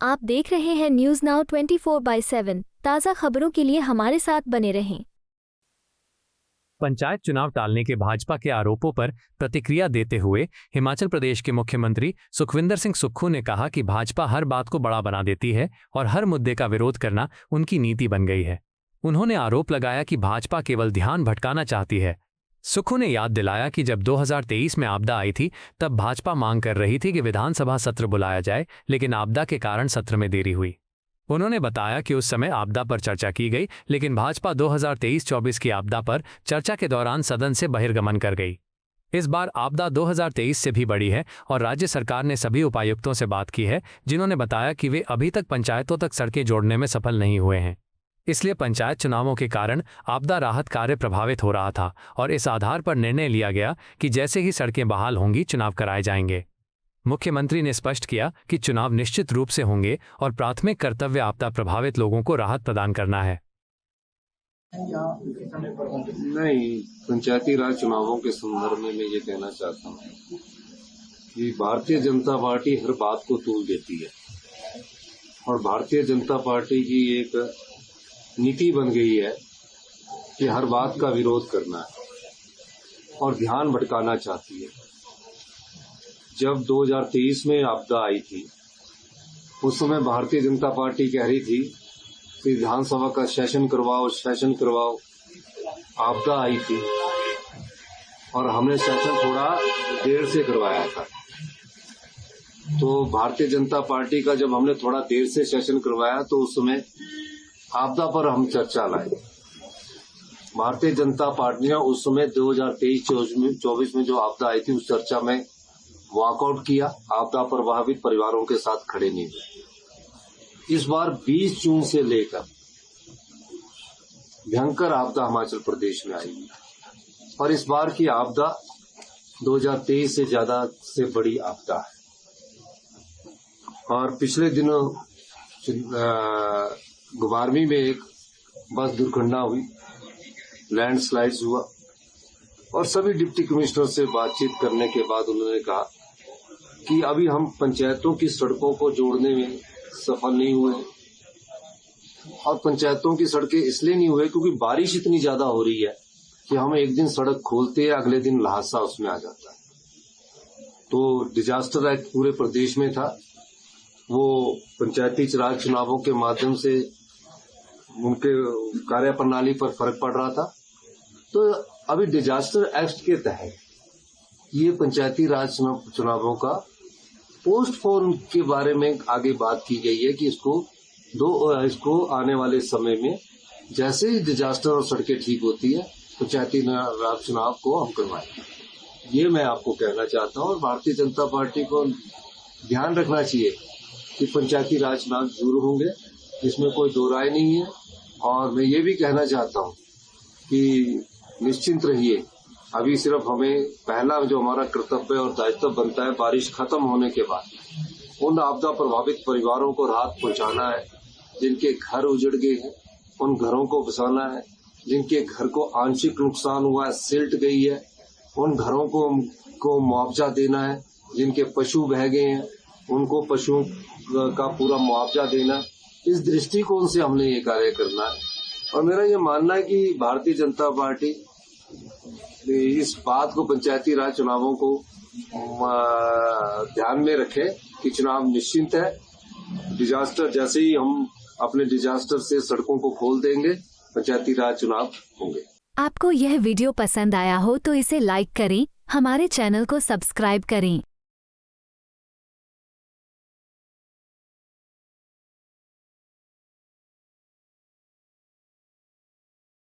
आप देख रहे हैं न्यूज़ नाउ 24/7। ताज़ा खबरों के लिए हमारे साथ बने रहें। पंचायत चुनाव टालने के भाजपा के आरोपों पर प्रतिक्रिया देते हुए हिमाचल प्रदेश के मुख्यमंत्री सुखविंदर सिंह सुक्खू ने कहा कि भाजपा हर बात को बड़ा बना देती है और हर मुद्दे का विरोध करना उनकी नीति बन गई है। उन्होंने आरोप लगाया कि भाजपा केवल ध्यान भटकाना चाहती है। सुक्खू ने याद दिलाया कि जब 2023 में आपदा आई थी तब भाजपा मांग कर रही थी कि विधानसभा सत्र बुलाया जाए, लेकिन आपदा के कारण सत्र में देरी हुई। उन्होंने बताया कि उस समय आपदा पर चर्चा की गई, लेकिन भाजपा 2023-24 की आपदा पर चर्चा के दौरान सदन से बहिर्गमन कर गई। इस बार आपदा 2023 से भी बड़ी है और राज्य सरकार ने सभी उपायुक्तों से बात की है, जिन्होंने बताया कि वे अभी तक पंचायतों तक सड़कें जोड़ने में सफल नहीं हुए हैं। इसलिए पंचायत चुनावों के कारण आपदा राहत कार्य प्रभावित हो रहा था और इस आधार पर निर्णय लिया गया कि जैसे ही सड़कें बहाल होंगी चुनाव कराए जाएंगे। मुख्यमंत्री ने स्पष्ट किया कि चुनाव निश्चित रूप से होंगे और प्राथमिक कर्तव्य आपदा प्रभावित लोगों को राहत प्रदान करना है। नहीं, पंचायती राज चुनावों के संदर्भ में मैं ये कहना चाहता हूँ कि भारतीय जनता पार्टी हर बात को तूल देती है और भारतीय जनता पार्टी की एक नीति बन गई है कि हर बात का विरोध करना है और ध्यान भटकाना चाहती है। जब 2023 में आपदा आई थी उस समय भारतीय जनता पार्टी कह रही थी कि विधानसभा का सेशन करवाओ। आपदा आई थी और हमने सेशन थोड़ा देर से करवाया था। तो भारतीय जनता पार्टी का जब हमने थोड़ा देर से सेशन करवाया तो उस समय आपदा पर हम चर्चा लाए। भारतीय जनता पार्टी ने उस समय 2023-24 में जो आपदा आई थी उस चर्चा में वॉकआउट किया, आपदा प्रभावित परिवारों के साथ खड़े नहीं हुए। इस बार 20 जून से लेकर भयंकर आपदा हिमाचल प्रदेश में आई और इस बार की आपदा 2023 से ज्यादा से बड़ी आपदा है। और पिछले दिनों गुबारवी में एक बस दुर्घटना हुई, लैंडस्लाइड्स हुआ और सभी डिप्टी कमिश्नर से बातचीत करने के बाद उन्होंने कहा कि अभी हम पंचायतों की सड़कों को जोड़ने में सफल नहीं हुए और पंचायतों की सड़कें इसलिए नहीं हुए क्योंकि बारिश इतनी ज्यादा हो रही है कि हम एक दिन सड़क खोलते हैं, अगले दिन लहासा उसमें आ जाता है। तो डिजास्टर एक्ट पूरे प्रदेश में था, वो पंचायती राज चुनावों के माध्यम से उनके कार्य प्रणाली पर फर्क पड़ रहा था। तो अभी डिजास्टर एक्ट के तहत ये पंचायती राज चुनावों का पोस्टपोन के बारे में आगे बात की गई है कि इसको आने वाले समय में जैसे ही डिजास्टर और सड़कें ठीक होती है पंचायती राज चुनाव को हम करवाएंगे। ये मैं आपको कहना चाहता हूँ और भारतीय जनता पार्टी को ध्यान रखना चाहिए कि पंचायती राज चुनाव जरूर होंगे, इसमें कोई दो राय नहीं है। और मैं ये भी कहना चाहता हूँ कि निश्चिंत रहिए, अभी सिर्फ हमें पहला जो हमारा कर्तव्य और दायित्व बनता है बारिश खत्म होने के बाद उन आपदा प्रभावित परिवारों को राहत पहुंचाना है, जिनके घर उजड़ गए हैं उन घरों को बसाना है, जिनके घर को आंशिक नुकसान हुआ है, सिल्ट गई है, उन घरों को मुआवजा देना है, जिनके पशु बह गए हैं उनको पशुओं का पूरा मुआवजा देना। इस दृष्टिकोण से हमने ये कार्य करना है और मेरा ये मानना है कि भारतीय जनता पार्टी इस बात को पंचायती राज चुनावों को ध्यान में रखे कि चुनाव निश्चिंत है। डिजास्टर जैसे ही हम अपने डिजास्टर से सड़कों को खोल देंगे पंचायती राज चुनाव होंगे। आपको यह वीडियो पसंद आया हो तो इसे लाइक करें, हमारे चैनल को सब्सक्राइब करें।